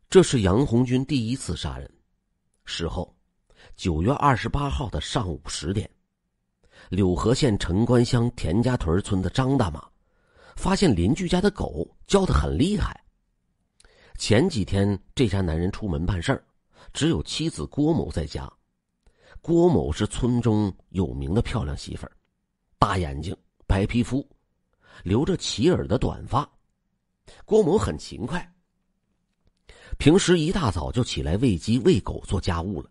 这是杨红军第一次杀人。事后9月28号的上午10点，柳河县陈官乡田家屯村的张大妈发现邻居家的狗叫得很厉害。前几天这家男人出门办事儿，只有妻子郭某在家。郭某是村中有名的漂亮媳妇儿，大眼睛，白皮肤，留着齐耳的短发。郭某很勤快，平时一大早就起来喂鸡喂狗做家务了。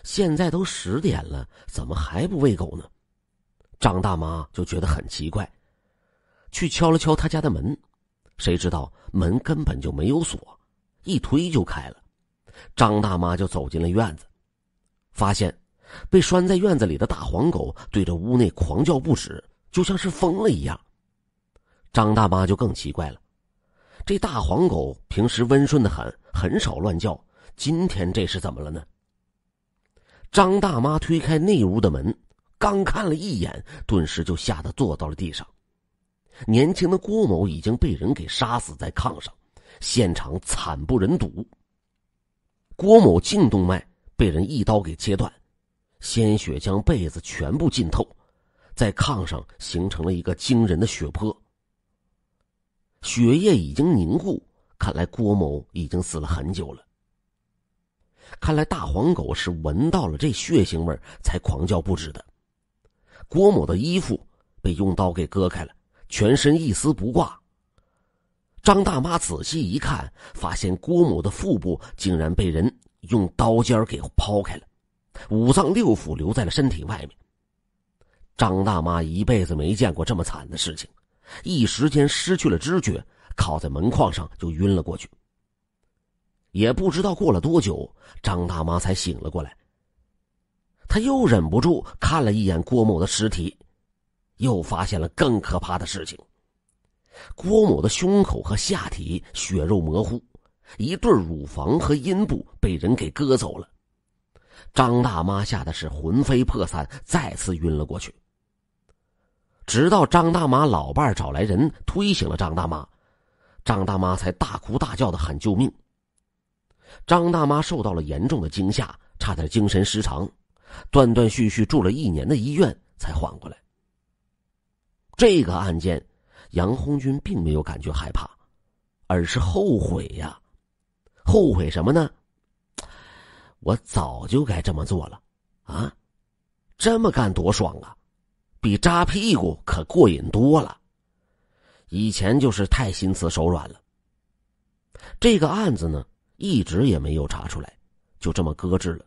现在都10点了，怎么还不喂狗呢？张大妈就觉得很奇怪，去敲了敲他家的门，谁知道门根本就没有锁，一推就开了。张大妈就走进了院子，发现被拴在院子里的大黄狗对着屋内狂叫不止，就像是疯了一样。张大妈就更奇怪了，这大黄狗平时温顺的很少乱叫，今天这是怎么了呢？张大妈推开内屋的门，刚看了一眼，顿时就吓得坐到了地上。年轻的郭某已经被人给杀死在炕上，现场惨不忍睹。郭某颈动脉被人一刀给切断，鲜血将被子全部浸透，在炕上形成了一个惊人的血泊。血液已经凝固，看来郭某已经死了很久了。看来大黄狗是闻到了这血腥味才狂叫不止的。郭某的衣服被用刀给割开了，全身一丝不挂。张大妈仔细一看，发现郭某的腹部竟然被人用刀尖给抛开了，五脏六腑留在了身体外面。张大妈一辈子没见过这么惨的事情，一时间失去了知觉，靠在门框上就晕了过去。也不知道过了多久，张大妈才醒了过来。她又忍不住看了一眼郭某的尸体，又发现了更可怕的事情。郭某的胸口和下体血肉模糊，一对乳房和阴部被人给割走了。张大妈吓得是魂飞魄散，再次晕了过去。直到张大妈老伴找来人推醒了张大妈，张大妈才大哭大叫的喊救命。张大妈受到了严重的惊吓，差点精神失常，断断续续住了1年的医院才缓过来。这个案件杨红军并没有感觉害怕，而是后悔呀。后悔什么呢？我早就该这么做了啊，这么干多爽啊，比扎屁股可过瘾多了。以前就是太心慈手软了。这个案子呢一直也没有查出来，就这么搁置了。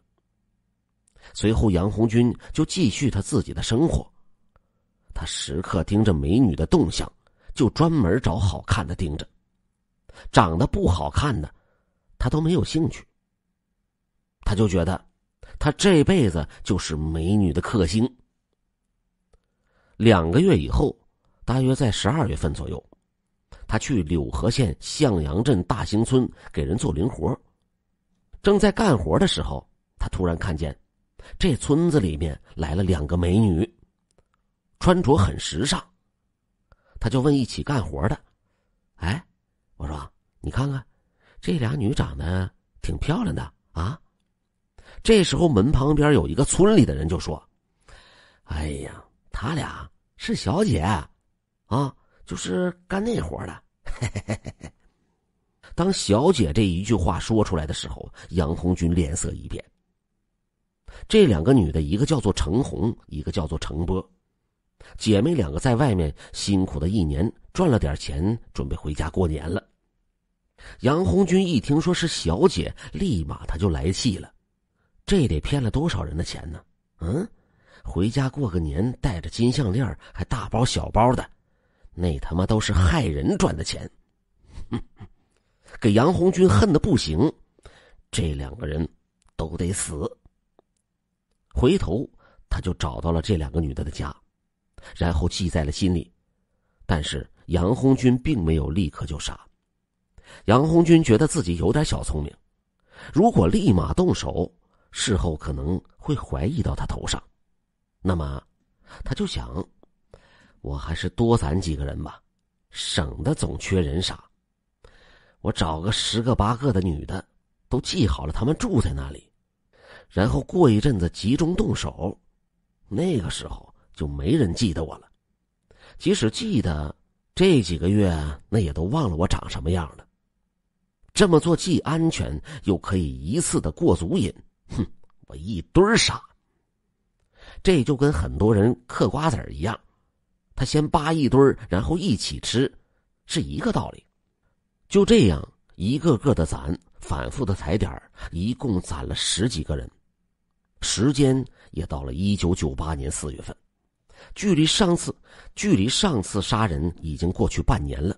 随后杨红军就继续他自己的生活，他时刻盯着美女的动向，就专门找好看的盯着，长得不好看的他都没有兴趣。他就觉得他这辈子就是美女的克星。2个月以后，大约在12月份左右，他去柳河县向阳镇大兴村给人做零活。正在干活的时候，他突然看见这村子里面来了2个美女，穿着很时尚。他就问一起干活的，哎，我说你看看这俩女长得挺漂亮的啊。这时候门旁边有一个村里的人就说，哎呀，他俩是小姐啊，就是干那活的。当小姐这一句话说出来的时候，杨红军脸色一变。这2个女的，一个叫做程红，一个叫做程波，姐妹2个在外面辛苦的1年，赚了点钱，准备回家过年了。杨红军一听说是小姐，立马他就来气了，这得骗了多少人的钱呢？回家过个年，带着金项链，还大包小包的，那他妈都是害人赚的钱。给杨红军恨得不行，这2个人都得死。回头他就找到了这2个女的的家，然后记在了心里。但是杨红军并没有立刻就杀。杨红军觉得自己有点小聪明，如果立马动手，事后可能会怀疑到他头上。那么他就想，我还是多攒几个人吧，省得总缺人傻。我找个10个8个的女的，都记好了他们住在那里，然后过一阵子集中动手，那个时候就没人记得我了。即使记得，这几个月那也都忘了我长什么样了。这么做既安全又可以一次的过足瘾，我一堆儿傻。这就跟很多人嗑瓜子儿一样，他先扒一堆儿，然后一起吃，是一个道理。就这样一个个的攒，反复的踩点，一共攒了10几个人。时间也到了1998年4月份，距离上次杀人已经过去半年了。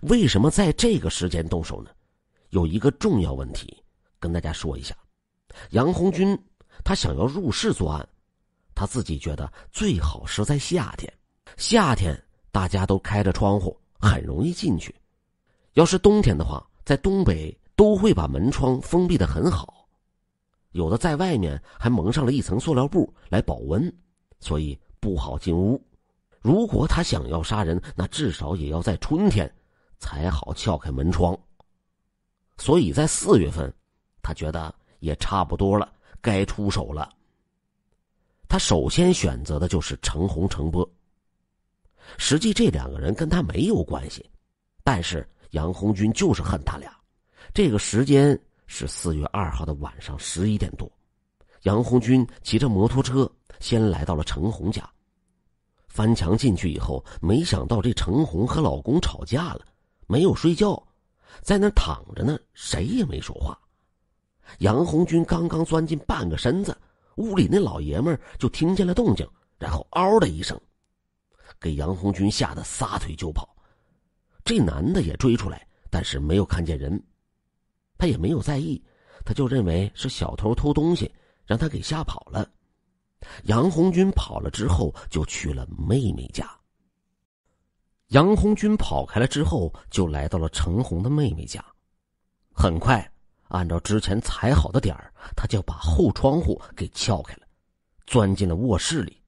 为什么在这个时间动手呢？有一个重要问题跟大家说一下。杨红军他想要入室作案，他自己觉得最好是在夏天。夏天大家都开着窗户，很容易进去。要是冬天的话，在东北都会把门窗封闭得很好，有的在外面还蒙上了一层塑料布来保温，所以不好进屋。如果他想要杀人，那至少也要在春天才好撬开门窗。所以在4月份，他觉得也差不多了，该出手了。他首先选择的就是程红、程波。实际这2个人跟他没有关系，但是杨红军就是恨他俩。这个时间是4月2号的晚上11点多，杨红军骑着摩托车先来到了程红家。翻墙进去以后，没想到这程红和老公吵架了，没有睡觉，在那躺着呢，谁也没说话。杨红军刚刚钻进半个身子，屋里那老爷们就听见了动静，然后嗷的一声，给杨红军吓得撒腿就跑。这男的也追出来，但是没有看见人，他也没有在意，他就认为是小偷偷东西，让他给吓跑了。杨红军跑了之后，就去了妹妹家。杨红军跑开了之后，就来到了程红的妹妹家。很快，按照之前踩好的点儿，他就把后窗户给撬开了，钻进了卧室里。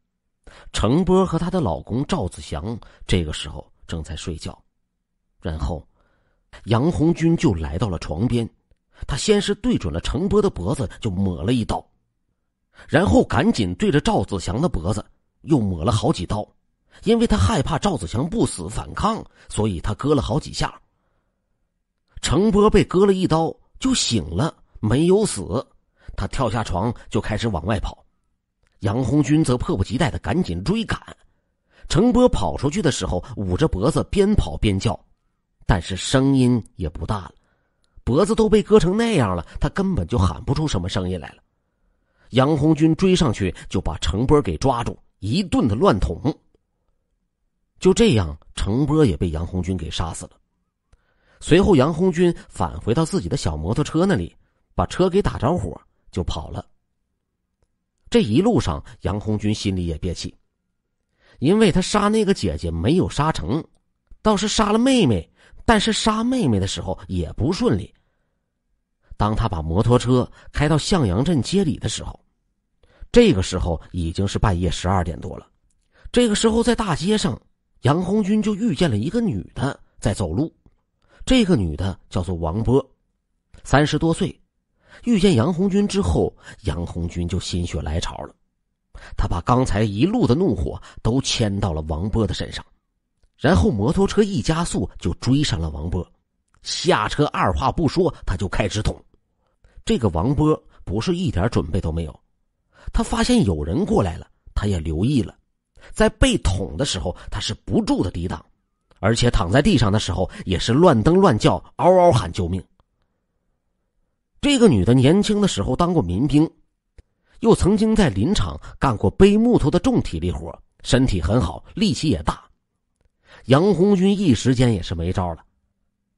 程波和她的老公赵子祥这个时候正在睡觉。然后杨红军就来到了床边，他先是对准了程波的脖子就抹了一刀，然后赶紧对着赵子祥的脖子又抹了好几刀。因为他害怕赵子祥不死反抗，所以他割了好几下。程波被割了一刀就醒了，没有死，他跳下床就开始往外跑。杨红军则迫不及待地赶紧追赶。程波跑出去的时候捂着脖子边跑边叫，但是声音也不大了，脖子都被割成那样了，他根本就喊不出什么声音来了。杨红军追上去就把程波给抓住，一顿的乱捅。就这样，程波也被杨红军给杀死了。随后杨红军返回到自己的小摩托车那里，把车给打着火就跑了。这一路上杨红军心里也憋气，因为他杀那个姐姐没有杀成，倒是杀了妹妹，但是杀妹妹的时候也不顺利。当他把摩托车开到向阳镇街里的时候，这个时候已经是半夜12点多了。这个时候在大街上，杨红军就遇见了一个女的在走路。这个女的叫做王波，30多岁。遇见杨红军之后，杨红军就心血来潮了，他把刚才一路的怒火都牵到了王波的身上，然后摩托车一加速就追上了王波。下车二话不说，他就开始捅。这个王波不是一点准备都没有，他发现有人过来了，他也留意了，在被捅的时候他是不住的抵挡，而且躺在地上的时候也是乱蹬乱叫，嗷嗷喊救命。这个女的年轻的时候当过民兵，又曾经在林场干过背木头的重体力活，身体很好，力气也大。杨红军一时间也是没招了，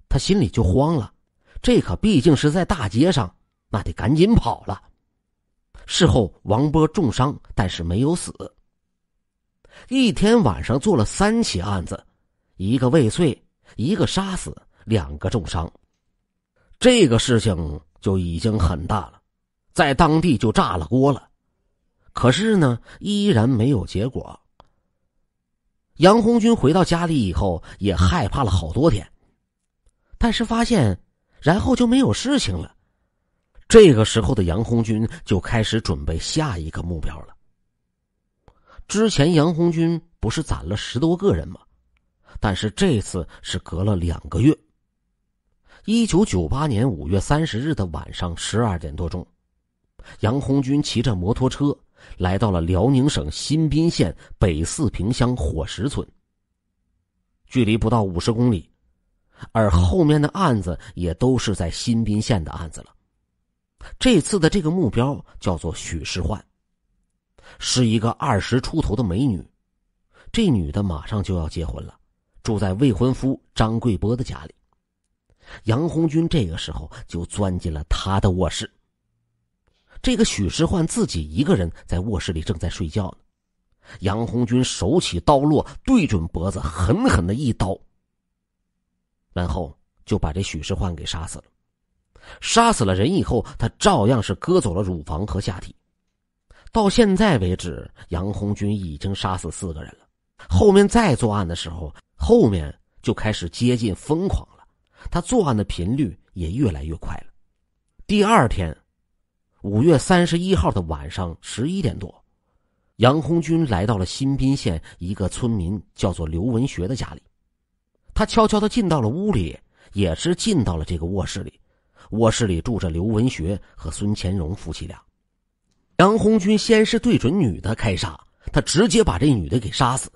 他心里就慌了，这可毕竟是在大街上，那得赶紧跑了。事后王波重伤，但是没有死。一天晚上做了3起案子，一个未遂，一个杀死，2个重伤。这个事情就已经很大了，在当地就炸了锅了。可是呢，依然没有结果。杨红军回到家里以后也害怕了好多天，但是发现然后就没有事情了，这个时候的杨红军就开始准备下一个目标了。之前杨红军不是攒了10多个人吗？但是这次是隔了2个月。1998年5月30日的晚上12点多钟，杨红军骑着摩托车来到了辽宁省新宾县北四平乡火石村，距离不到50公里，而后面的案子也都是在新宾县的案子了。这次的这个目标叫做许世焕，是一个20出头的美女。这女的马上就要结婚了，住在未婚夫张贵波的家里。杨红军这个时候就钻进了他的卧室。这个许世焕自己一个人在卧室里正在睡觉呢。杨红军手起刀落，对准脖子狠狠的一刀，然后就把这许世焕给杀死了。杀死了人以后，他照样是割走了乳房和下体。到现在为止，杨红军已经杀死4个人了。后面再作案的时候，后面就开始接近疯狂了，他作案的频率也越来越快了。第二天5月31号的晚上11点多，杨红军来到了新宾县一个村民叫做刘文学的家里。他悄悄地进到了屋里，也是进到了这个卧室里。卧室里住着刘文学和孙乾荣夫妻俩。杨红军先是对准女的开杀，他直接把这女的给杀死，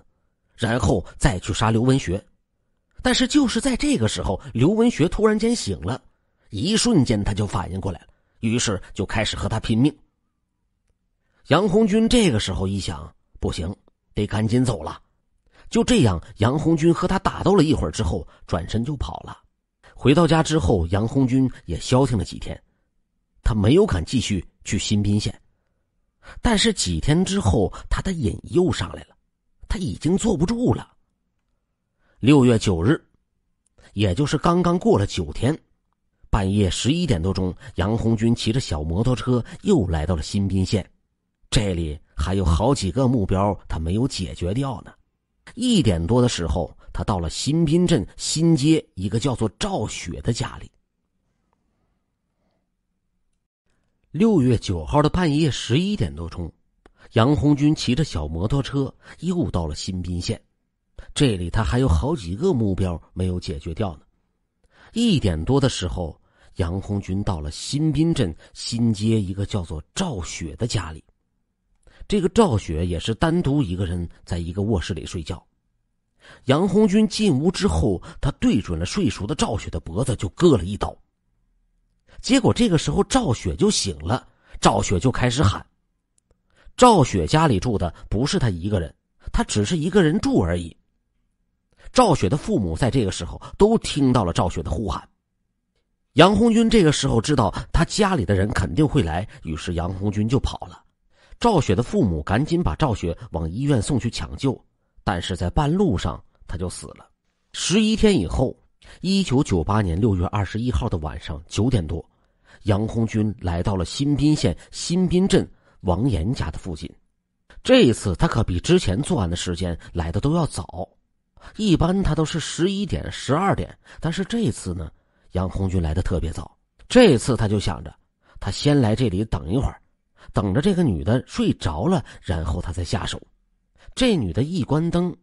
然后再去杀刘文学。但是就是在这个时候，刘文学突然间醒了，一瞬间他就反应过来了，于是就开始和他拼命。杨红军这个时候一想，不行，得赶紧走了。就这样，杨红军和他打斗了一会儿之后，转身就跑了。回到家之后，杨红军也消停了几天，他没有敢继续去新宾县。但是几天之后，他的瘾又上来了，他已经坐不住了。6月9日，也就是刚刚过了9天，半夜11点多钟，杨红军骑着小摩托车又来到了新宾县。这里还有好几个目标他没有解决掉呢。1点多的时候，他到了新宾镇新街一个叫做赵雪的家里。6月9号的半夜11点多钟，杨红军骑着小摩托车又到了新宾县。这里他还有好几个目标没有解决掉呢。1点多的时候，杨红军到了新宾镇新街一个叫做赵雪的家里。这个赵雪也是单独一个人在一个卧室里睡觉。杨红军进屋之后，他对准了睡熟的赵雪的脖子就割了一刀。结果这个时候赵雪就醒了，赵雪就开始喊。赵雪家里住的不是他一个人，他只是一个人住而已。赵雪的父母在这个时候都听到了赵雪的呼喊。杨红军这个时候知道他家里的人肯定会来，于是杨红军就跑了。赵雪的父母赶紧把赵雪往医院送去抢救，但是在半路上他就死了。11天以后，1998年6月21号的晚上9点多，杨红军来到了新宾县新宾镇王岩家的附近。这一次他可比之前作案的时间来的都要早，一般他都是11点12点，但是这次呢，杨红军来的特别早。这次他就想着，他先来这里等一会儿，等着这个女的睡着了，然后他再下手。这女的一关灯，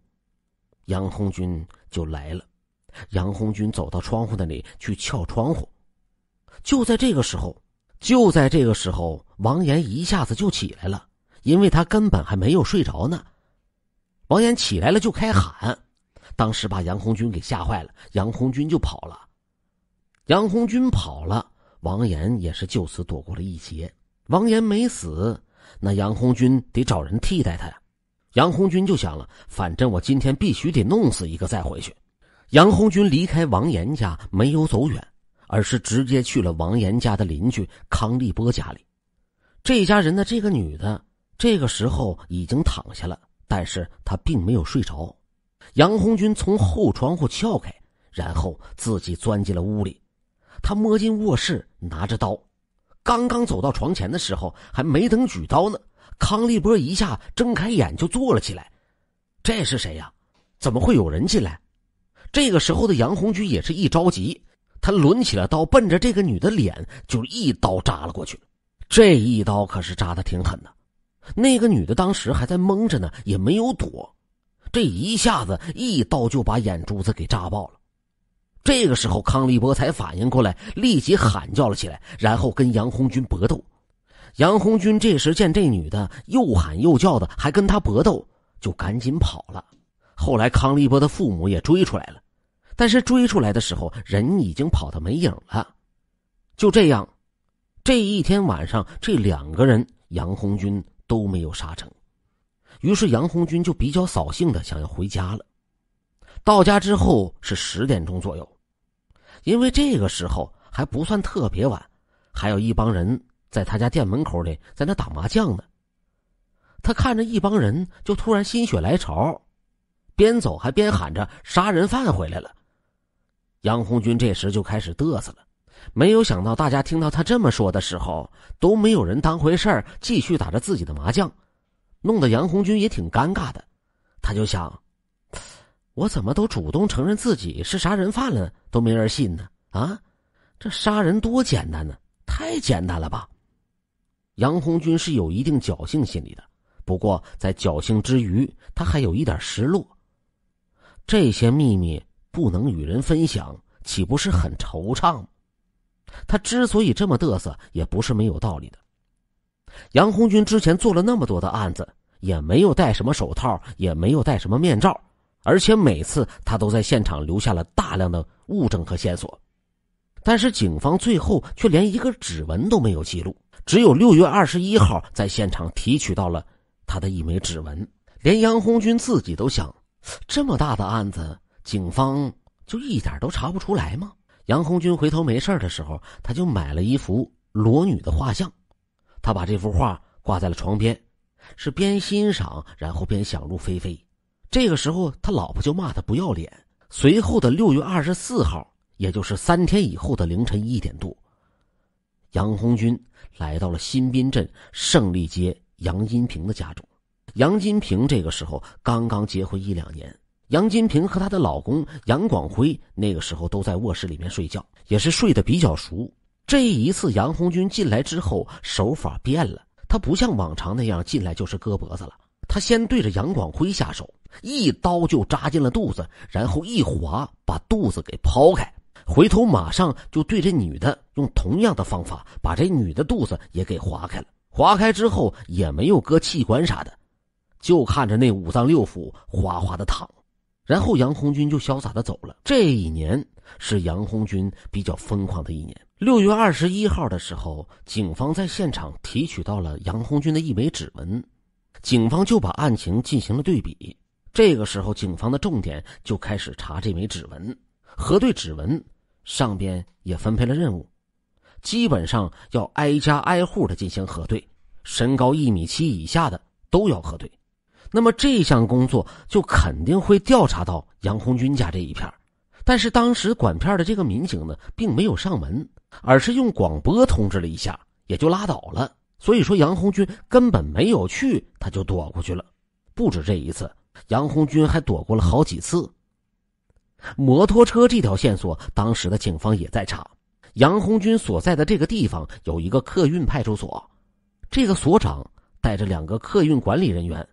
杨红军就来了。杨红军走到窗户那里去撬窗户。就在这个时候，王岩一下子就起来了，因为他根本还没有睡着呢。王岩起来了就开喊，当时把杨红军给吓坏了，杨红军就跑了。杨红军跑了，王岩也是就此躲过了一劫。王岩没死，那杨红军得找人替代他呀。杨红军就想了，反正我今天必须得弄死一个再回去。杨红军离开王岩家没有走远，而是直接去了王岩家的邻居康立波家里。这家人的这个女的这个时候已经躺下了，但是她并没有睡着。杨红军从后窗户撬开，然后自己钻进了屋里。他摸进卧室，拿着刀，刚刚走到床前的时候，还没等举刀呢，康立波一下睁开眼就坐了起来。这是谁呀？怎么会有人进来？这个时候的杨红军也是一着急，他抡起了刀，奔着这个女的脸就一刀扎了过去。这一刀可是扎得挺狠的，那个女的当时还在懵着呢，也没有躲，这一下子一刀就把眼珠子给扎爆了。这个时候康立波才反应过来，立即喊叫了起来，然后跟杨红军搏斗。杨红军这时见这女的又喊又叫的，还跟他搏斗，就赶紧跑了。后来康立波的父母也追出来了，但是追出来的时候人已经跑得没影了。就这样，这一天晚上这2个人杨红军都没有杀成。于是杨红军就比较扫兴的想要回家了。到家之后是10点钟左右，因为这个时候还不算特别晚，还有一帮人在他家店门口里在那打麻将呢。他看着一帮人就突然心血来潮，边走还边喊着杀人犯回来了。杨红军这时就开始嘚瑟了，没有想到大家听到他这么说的时候都没有人当回事儿，继续打着自己的麻将，弄得杨红军也挺尴尬的。他就想，我怎么都主动承认自己是杀人犯了都没人信呢？啊，这杀人多简单呢，太简单了吧。杨红军是有一定侥幸心理的，不过在侥幸之余他还有一点失落。这些秘密不能与人分享，岂不是很惆怅吗？他之所以这么嘚瑟也不是没有道理的。杨红军之前做了那么多的案子，也没有戴什么手套，也没有戴什么面罩，而且每次他都在现场留下了大量的物证和线索。但是警方最后却连一个指纹都没有记录，只有6月21号在现场提取到了他的一枚指纹。连杨红军自己都想，这么大的案子警方就一点都查不出来吗？杨红军回头没事的时候，他就买了一幅裸女的画像，他把这幅画挂在了床边，是边欣赏然后边想入非非。这个时候他老婆就骂他不要脸。随后的6月24号，也就是3天以后的凌晨1点多，杨红军来到了新滨镇胜利街杨金平的家中。杨金平这个时候刚刚结婚1-2年，杨金平和她的老公杨广辉那个时候都在卧室里面睡觉，也是睡得比较熟。这一次杨红军进来之后手法变了，他不像往常那样进来就是割脖子了，他先对着杨广辉下手，一刀就扎进了肚子，然后一划把肚子给剖开，回头马上就对这女的用同样的方法把这女的肚子也给划开了。划开之后也没有割器官啥的，就看着那5脏6腑哗哗的淌。然后杨红军就潇洒的走了。这一年是杨红军比较疯狂的一年。6月21号的时候，警方在现场提取到了杨红军的一枚指纹，警方就把案情进行了对比。这个时候警方的重点就开始查这枚指纹，核对指纹，上边也分配了任务，基本上要挨家挨户的进行核对，身高1.7米以下的都要核对。那么这项工作就肯定会调查到杨红军家这一片，但是当时管片的这个民警呢，并没有上门，而是用广播通知了一下，也就拉倒了。所以说杨红军根本没有去，他就躲过去了。不止这一次，杨红军还躲过了好几次。摩托车这条线索，当时的警方也在查。杨红军所在的这个地方有一个客运派出所，这个所长带着2个客运管理人员，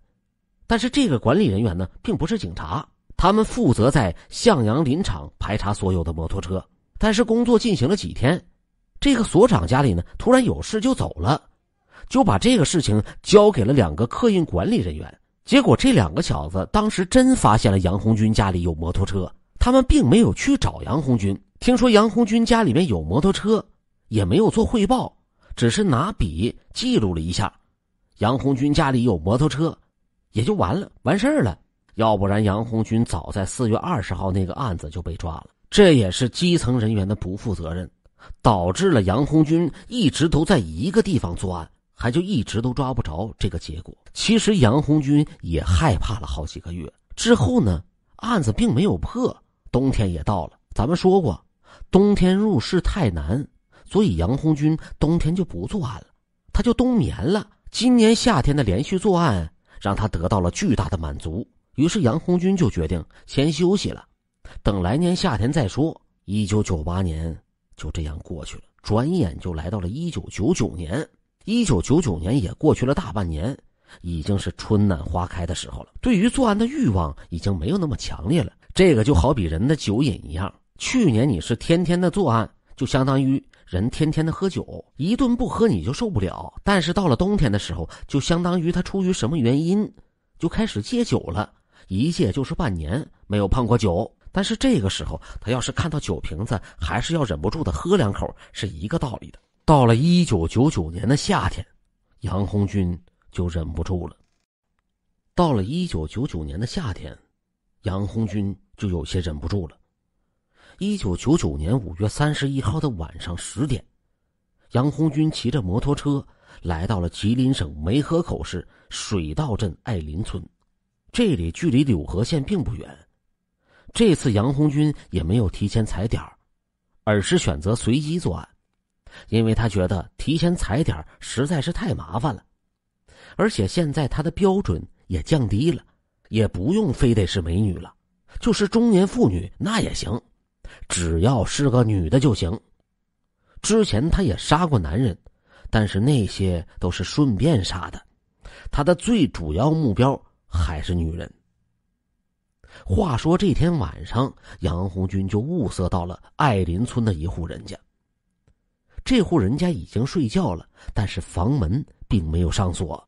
但是这个管理人员呢，并不是警察，他们负责在向阳林场排查所有的摩托车。但是工作进行了几天，这个所长家里呢，突然有事就走了，就把这个事情交给了2个客运管理人员。结果这2个小子当时真发现了杨红军家里有摩托车，他们并没有去找杨红军，听说杨红军家里面有摩托车，也没有做汇报，只是拿笔记录了一下杨红军家里有摩托车，也就完事儿了。要不然杨红军早在4月20号那个案子就被抓了。这也是基层人员的不负责任，导致了杨红军一直都在一个地方作案，还就一直都抓不着这个结果。其实杨红军也害怕了好几个月。之后呢，案子并没有破，冬天也到了，咱们说过冬天入室太难，所以杨红军冬天就不作案了，他就冬眠了。今年夏天的连续作案让他得到了巨大的满足，于是杨红军就决定先休息了，等来年夏天再说， 1998年就这样过去了，转眼就来到了1999年。1999年也过去了大半年，已经是春暖花开的时候了。对于作案的欲望已经没有那么强烈了。这个就好比人的酒瘾一样，去年你是天天的作案，就相当于人天天的喝酒，一顿不喝你就受不了。但是到了冬天的时候，就相当于他出于什么原因就开始戒酒了，一戒就是半年没有碰过酒。但是这个时候他要是看到酒瓶子还是要忍不住的喝两口，是一个道理的。到了1999年的夏天，杨红军就忍不住了。到了1999年的夏天，杨红军就有些忍不住了。1999年5月31号的晚上10点，杨红军骑着摩托车来到了吉林省梅河口市水稻镇爱林村，这里距离柳河县并不远。这次杨红军也没有提前踩点，而是选择随机作案，因为他觉得提前踩点实在是太麻烦了，而且现在他的标准也降低了，也不用非得是美女了，就是中年妇女那也行，只要是个女的就行。之前他也杀过男人，但是那些都是顺便杀的，他的最主要目标还是女人。话说这天晚上，杨红军就物色到了爱林村的一户人家。这户人家已经睡觉了，但是房门并没有上锁。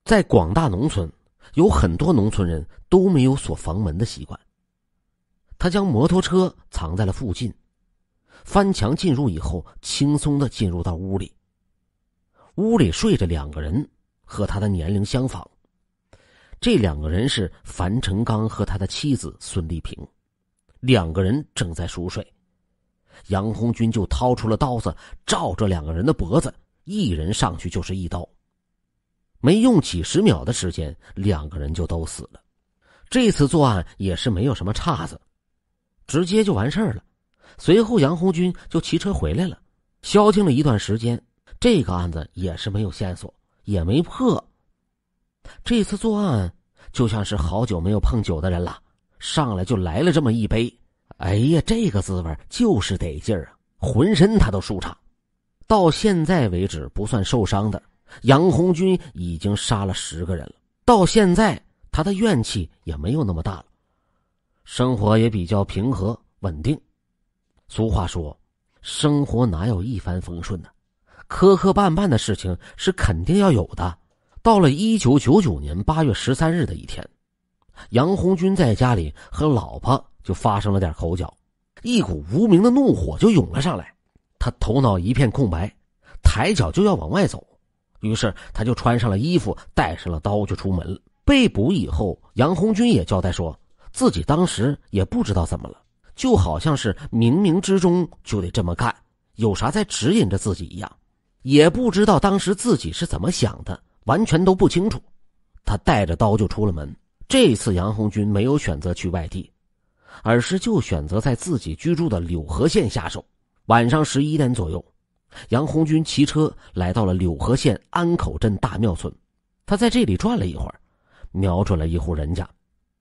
在广大农村，有很多农村人都没有锁房门的习惯。他将摩托车藏在了附近，翻墙进入以后，轻松地进入到屋里。屋里睡着2个人，和他的年龄相仿。这2个人是樊成刚和他的妻子孙丽萍，2个人正在熟睡。杨红军就掏出了刀子，照着2个人的脖子，一人上去就是一刀。没用几10秒的时间，2个人就都死了。这次作案也是没有什么岔子，直接就完事儿了。随后杨红军就骑车回来了，消停了一段时间。这个案子也是没有线索，也没破。这次作案就像是好久没有碰酒的人了，上来就来了这么一杯，哎呀，这个滋味就是得劲儿啊，浑身他都舒畅。到现在为止不算受伤的，杨红军已经杀了10个人了。到现在他的怨气也没有那么大了，生活也比较平和稳定。俗话说，生活哪有一帆风顺呢？磕磕绊绊的事情是肯定要有的。到了1999年8月13日的一天，杨红军在家里和老婆就发生了点口角，一股无名的怒火就涌了上来。他头脑一片空白，抬脚就要往外走，于是他就穿上了衣服，带上了刀就出门了。被捕以后，杨红军也交代说，自己当时也不知道怎么了，就好像是冥冥之中就得这么干，有啥在指引着自己一样，也不知道当时自己是怎么想的，完全都不清楚。他带着刀就出了门。这次杨红军没有选择去外地，而是就选择在自己居住的柳河县下手。晚上11点左右，杨红军骑车来到了柳河县安口镇大庙村。他在这里转了一会儿，瞄准了一户人家。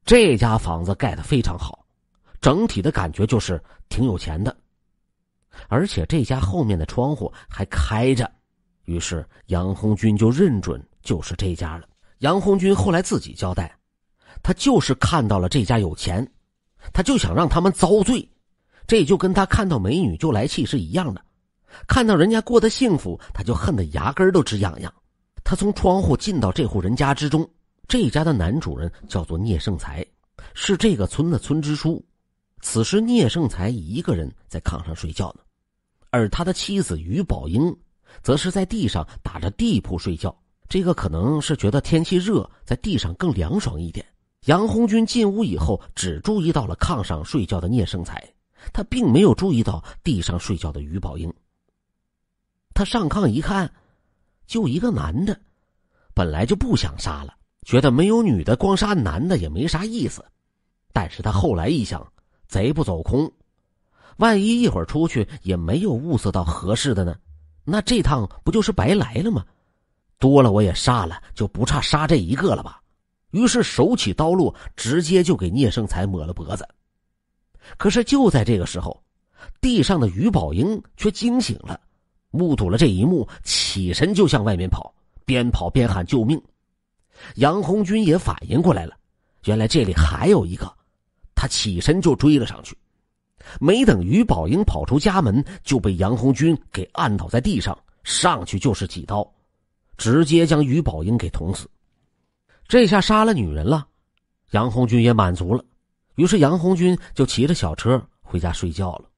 这家房子盖得非常好，整体的感觉就是挺有钱的，而且这家后面的窗户还开着，于是杨红军就认准就是这家了。杨红军后来自己交代，他就是看到了这家有钱，他就想让他们遭罪。这就跟他看到美女就来气是一样的，看到人家过得幸福，他就恨得牙根都直痒痒。他从窗户进到这户人家之中，这家的男主人叫做聂胜才，是这个村的村支书。此时聂胜才一个人在炕上睡觉呢，而他的妻子于宝英则是在地上打着地铺睡觉。这个可能是觉得天气热，在地上更凉爽一点。杨红军进屋以后，只注意到了炕上睡觉的聂胜才，他并没有注意到地上睡觉的于宝英。他上炕一看，就一个男的，本来就不想杀了，觉得没有女的光杀男的也没啥意思。但是他后来一想，贼不走空，万一一会儿出去也没有物色到合适的呢，那这趟不就是白来了吗？多了我也杀了，就不差杀这一个了吧。于是手起刀落，直接就给聂胜才抹了脖子。可是就在这个时候，地上的于宝英却惊醒了，目睹了这一幕，起身就向外面跑，边跑边喊救命。杨红军也反应过来了，原来这里还有一个，他起身就追了上去。没等于宝英跑出家门，就被杨红军给按倒在地上，上去就是几刀，直接将于宝英给捅死。这下杀了女人了，杨红军也满足了，于是杨红军就骑着小车回家睡觉了。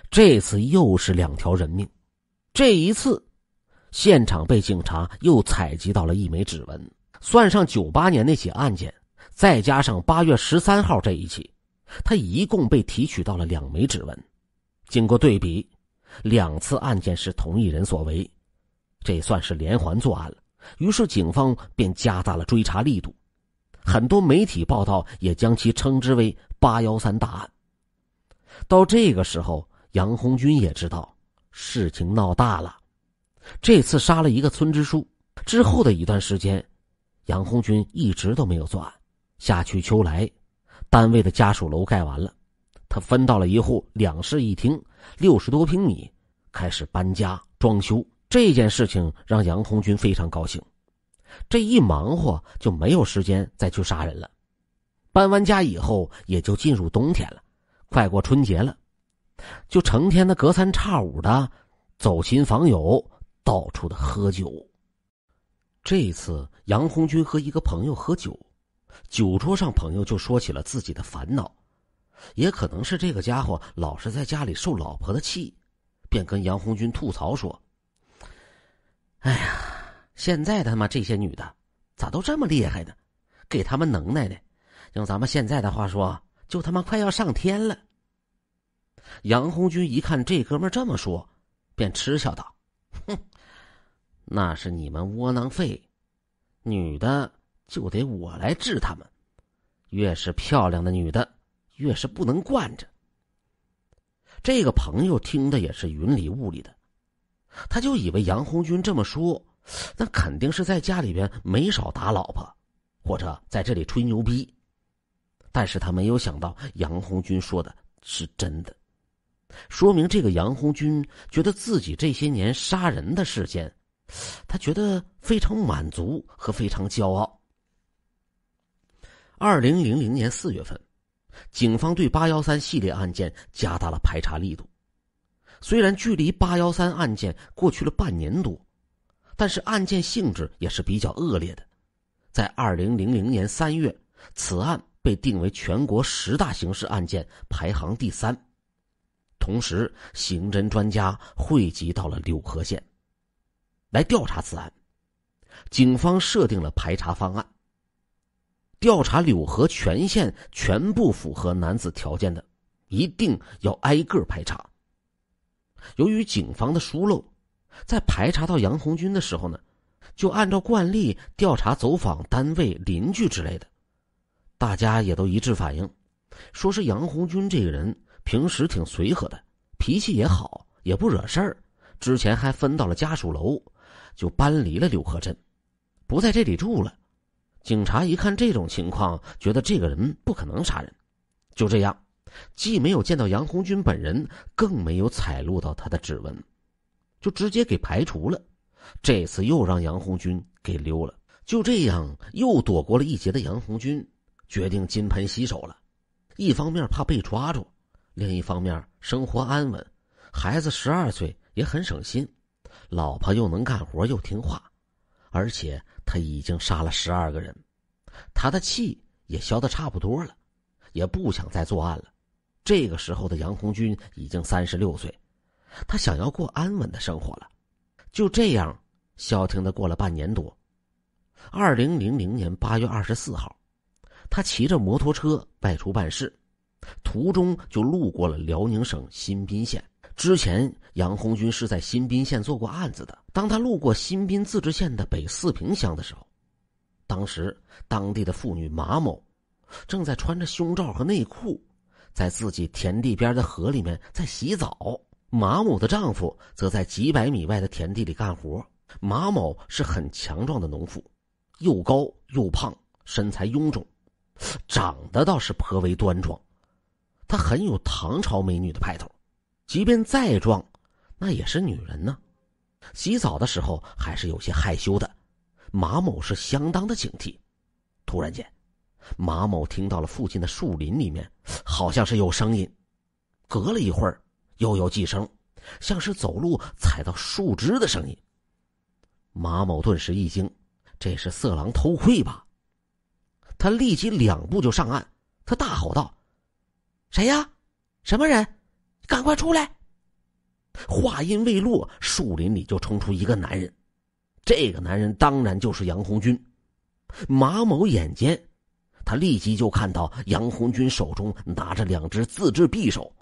这次又是2条人命，这一次现场被警察又采集到了1枚指纹，算上98年那起案件，再加上8月13号这一起，他一共被提取到了2枚指纹。经过对比，2次案件是同一人所为，这算是连环作案了。于是警方便加大了追查力度，很多媒体报道也将其称之为813大案。到这个时候，杨红军也知道事情闹大了。这次杀了一个村支书之后的一段时间，杨红军一直都没有作案。夏去秋来，单位的家属楼盖完了，他分到了一户2室1厅60多平米，开始搬家装修。这件事情让杨红军非常高兴，这一忙活就没有时间再去杀人了。搬完家以后也就进入冬天了，快过春节了，就成天的隔三差五的走亲访友，到处的喝酒。这次杨红军和一个朋友喝酒，酒桌上朋友就说起了自己的烦恼，也可能是这个家伙老是在家里受老婆的气，便跟杨红军吐槽说：哎呀，现在他妈这些女的咋都这么厉害呢？给他们能耐的，用咱们现在的话说，就他妈快要上天了。杨红军一看这哥们这么说，便嗤笑道：哼，那是你们窝囊废，女的就得我来治他们，越是漂亮的女的越是不能惯着。这个朋友听的也是云里雾里的，他就以为杨红军这么说，那肯定是在家里边没少打老婆，或者在这里吹牛逼。但是他没有想到杨红军说的是真的，说明这个杨红军觉得自己这些年杀人的事件，他觉得非常满足和非常骄傲。2000年4月份，警方对813系列案件加大了排查力度。虽然距离813案件过去了半年多，但是案件性质也是比较恶劣的。在2000年3月，此案被定为全国10大刑事案件排行第3。同时，刑侦专家汇集到了柳河县来调查此案。警方设定了排查方案，调查柳河全县全部符合男子条件的，一定要挨个排查。由于警方的疏漏，在排查到杨红军的时候呢，就按照惯例调查走访单位、邻居之类的。大家也都一致反映，说是杨红军这个人平时挺随和的，脾气也好，也不惹事儿。之前还分到了家属楼，就搬离了柳河镇，不在这里住了。警察一看这种情况，觉得这个人不可能杀人，就这样，既没有见到杨红军本人，更没有采录到他的指纹，就直接给排除了。这次又让杨红军给溜了。就这样又躲过了一劫的杨红军决定金盆洗手了。一方面怕被抓住，另一方面生活安稳，孩子12岁也很省心，老婆又能干活又听话，而且他已经杀了12个人，他的气也消得差不多了，也不想再作案了。这个时候的杨红军已经36岁，他想要过安稳的生活了。就这样消停的过了半年多。2000年8月24号，他骑着摩托车外出办事，途中就路过了辽宁省新宾县。之前杨红军是在新宾县做过案子的。当他路过新宾自治县的北四平乡的时候，当时当地的妇女马某正在穿着胸罩和内裤，在自己田地边的河里面在洗澡。马某的丈夫则在几百米外的田地里干活。马某是很强壮的农妇，又高又胖，身材臃肿，长得倒是颇为端庄，她很有唐朝美女的派头。即便再壮，那也是女人呢。洗澡的时候还是有些害羞的，马某是相当的警惕。突然间，马某听到了附近的树林里面好像是有声音，隔了一会儿又有几声像是走路踩到树枝的声音。马某顿时一惊，这是色狼偷窥吧？他立即2步就上岸，他大吼道：谁呀？什么人？赶快出来！话音未落，树林里就冲出一个男人，这个男人当然就是杨红军。马某眼尖，他立即就看到杨红军手中拿着2只自制匕首。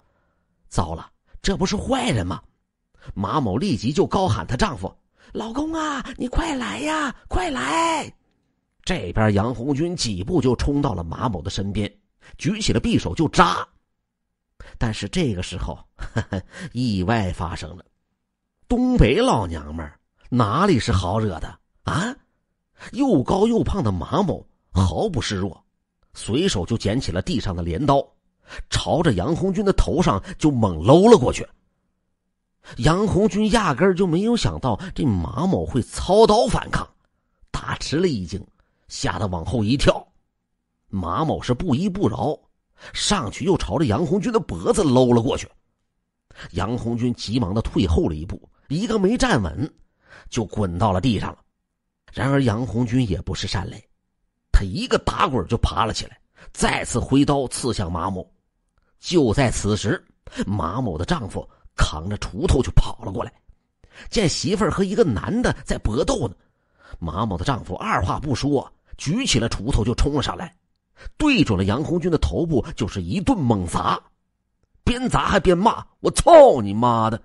糟了，这不是坏人吗？马某立即就高喊她丈夫：老公啊，你快来呀，快来！这边杨红军几步就冲到了马某的身边，举起了匕首就扎。但是这个时候意外发生了。东北老娘们儿哪里是好惹的啊？又高又胖的马某毫不示弱，随手就捡起了地上的镰刀，朝着杨红军的头上就猛搂了过去。杨红军压根儿就没有想到这马某会操刀反抗，大吃了一惊，吓得往后一跳。马某是不依不饶，上去又朝着杨红军的脖子搂了过去。杨红军急忙的退后了一步，一个没站稳就滚到了地上了。然而杨红军也不是善类，他一个打滚就爬了起来，再次挥刀刺向马某。就在此时，马某的丈夫扛着锄头就跑了过来，见媳妇儿和一个男的在搏斗呢，马某的丈夫二话不说，举起了锄头就冲了上来，对准了杨红军的头部就是一顿猛砸，边砸还边骂：我操你妈的！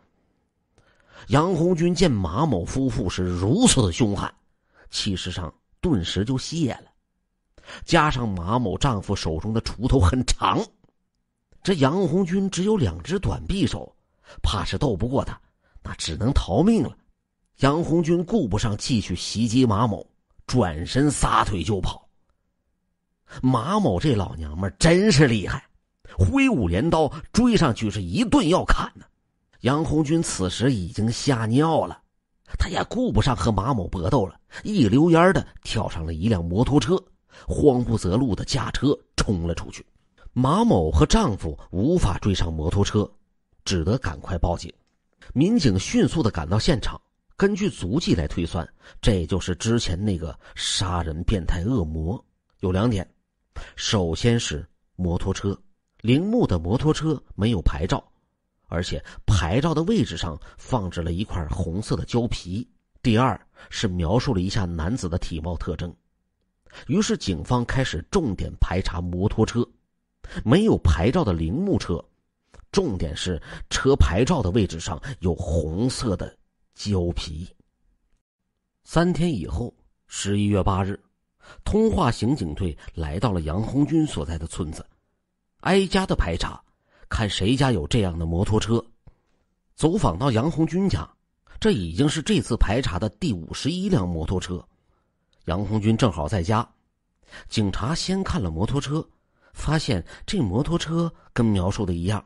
杨红军见马某夫妇是如此的凶悍，气势上顿时就泄了，加上马某丈夫手中的锄头很长，这杨红军只有2只短匕首，怕是斗不过他，那只能逃命了。杨红军顾不上继续袭击马某，转身撒腿就跑。马某这老娘们真是厉害，挥舞镰刀追上去是一顿要砍呢。杨红军此时已经吓尿了，他也顾不上和马某搏斗了，一溜烟的跳上了一辆摩托车，慌不择路的驾车冲了出去。马某和丈夫无法追上摩托车，只得赶快报警。民警迅速的赶到现场，根据足迹来推算，这就是之前那个杀人变态恶魔。有2点，首先是摩托车，铃木的摩托车没有牌照，而且牌照的位置上放置了一块红色的胶皮。第二是描述了一下男子的体貌特征。于是警方开始重点排查摩托车，没有牌照的铃木车，重点是车牌照的位置上有红色的胶皮。3天以后，11月8日，通化刑警队来到了杨红军所在的村子，挨家的排查，看谁家有这样的摩托车。走访到杨红军家，这已经是这次排查的第51辆摩托车。杨红军正好在家，警察先看了摩托车，发现这摩托车跟描述的一样。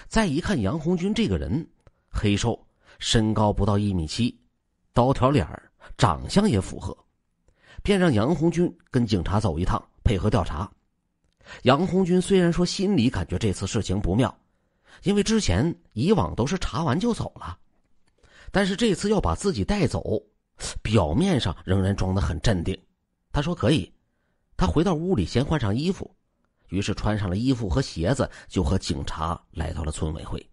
再一看杨红军这个人，黑瘦，身高不到1.7米，刀条脸儿，长相也符合，便让杨红军跟警察走一趟，配合调查。杨红军虽然说心里感觉这次事情不妙，因为以往都是查完就走了，但是这次要把自己带走，表面上仍然装得很镇定。他说可以，他回到屋里先换上衣服，于是穿上了衣服和鞋子，就和警察来到了村委会。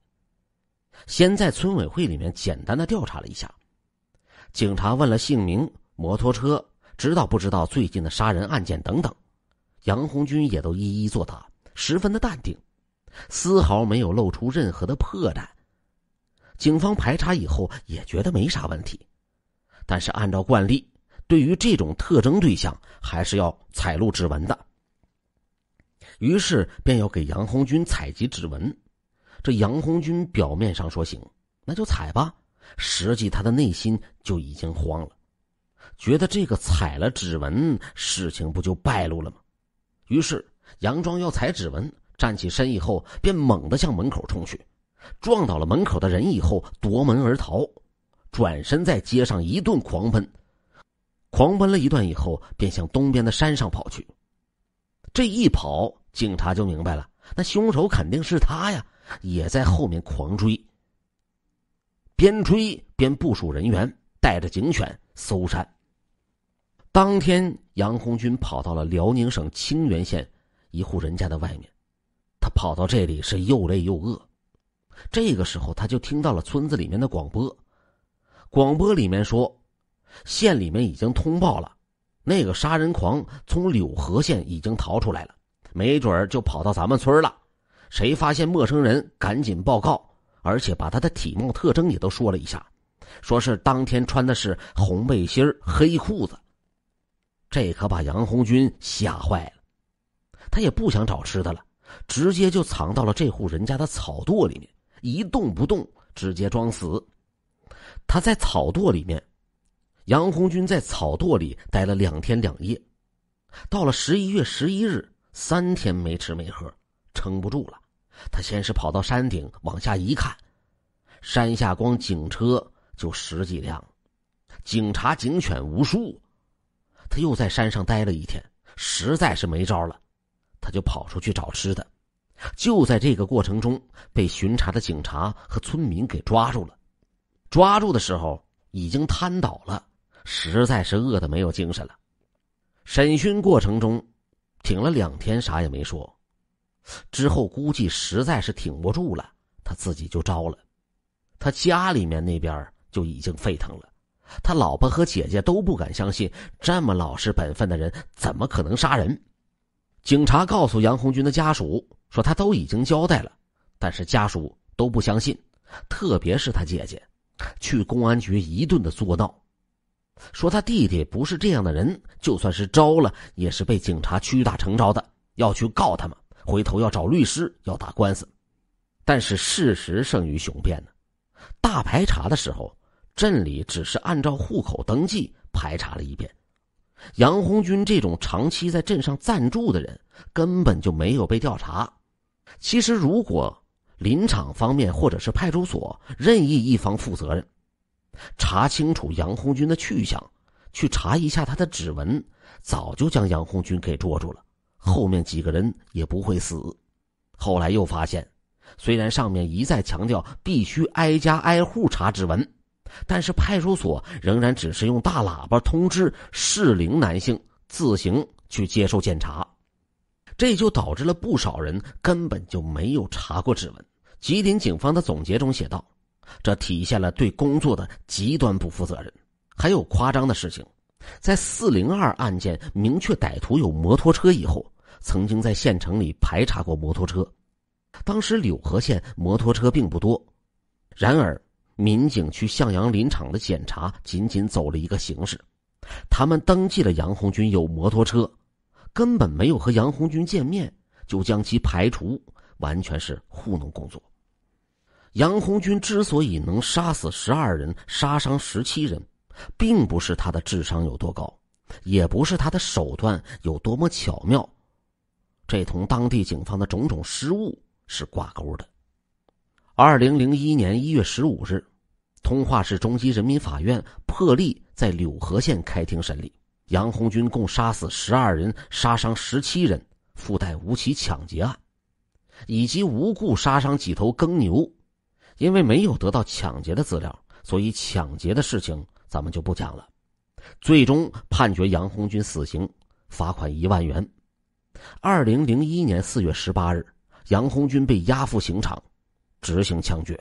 先在村委会里面简单的调查了一下，警察问了姓名、摩托车，知道不知道最近的杀人案件等等，杨红军也都一一作答，十分的淡定，丝毫没有露出任何的破绽。警方排查以后也觉得没啥问题，但是按照惯例，对于这种特征对象还是要采录指纹的。于是便要给杨红军采集指纹。这杨红军表面上说行，那就采吧，实际他的内心就已经慌了，觉得这个采了指纹，事情不就败露了吗？于是佯装要采指纹，站起身以后便猛地向门口冲去，撞倒了门口的人以后夺门而逃，转身在街上一顿狂奔，狂奔了一段以后便向东边的山上跑去。这一跑，警察就明白了，那凶手肯定是他呀，也在后面狂追。边追边部署人员，带着警犬搜山。当天杨红军跑到了辽宁省清源县一户人家的外面，他跑到这里是又累又饿。这个时候他就听到了村子里面的广播，广播里面说县里面已经通报了，那个杀人狂从柳河县已经逃出来了，没准就跑到咱们村了，谁发现陌生人赶紧报告，而且把他的体貌特征也都说了一下，说是当天穿的是红背心黑裤子。这可把杨红军吓坏了，他也不想找吃的了，直接就藏到了这户人家的草垛里面，一动不动，直接装死。他在草垛里面，杨红军在草垛里待了2天2夜，到了11月11日，3天没吃没喝，撑不住了。他先是跑到山顶往下一看，山下光警车就10几辆，警察警犬无数。他又在山上待了1天，实在是没招了，他就跑出去找吃的。就在这个过程中，被巡查的警察和村民给抓住了。抓住的时候已经瘫倒了，实在是饿得没有精神了。审讯过程中挺了2天，啥也没说。之后估计实在是挺不住了，他自己就招了。他家里面那边就已经沸腾了，他老婆和姐姐都不敢相信，这么老实本分的人怎么可能杀人。警察告诉杨红军的家属说他都已经交代了，但是家属都不相信，特别是他姐姐，去公安局一顿的作闹，说他弟弟不是这样的人，就算是招了也是被警察屈打成招的，要去告他们，回头要找律师，要打官司。但是事实胜于雄辩呢，大排查的时候，镇里只是按照户口登记排查了一遍，杨红军这种长期在镇上暂住的人根本就没有被调查。其实如果林场方面或者是派出所任意一方负责任，查清楚杨红军的去向，去查一下他的指纹，早就将杨红军给捉住了，后面几个人也不会死。后来又发现，虽然上面一再强调必须挨家挨户查指纹，但是派出所仍然只是用大喇叭通知适龄男性自行去接受检查，这就导致了不少人根本就没有查过指纹。吉林警方的总结中写道，这体现了对工作的极端不负责任。还有夸张的事情，在402案件明确歹徒有摩托车以后，曾经在县城里排查过摩托车。当时柳河县摩托车并不多，然而民警去向阳林场的检查仅仅走了一个形式，他们登记了杨红军有摩托车，根本没有和杨红军见面，就将其排除，完全是糊弄工作。杨红军之所以能杀死12人，杀伤17人，并不是他的智商有多高，也不是他的手段有多么巧妙，这同当地警方的种种失误是挂钩的。2001年1月15日，通化市中级人民法院破例在柳河县开庭审理，杨红军共杀死12人，杀伤17人，附带5起抢劫案，以及无故杀伤几头耕牛。因为没有得到抢劫的资料，所以抢劫的事情咱们就不讲了。最终判决杨红军死刑，罚款1万元。2001年4月18日，杨红军被押赴刑场执行枪决。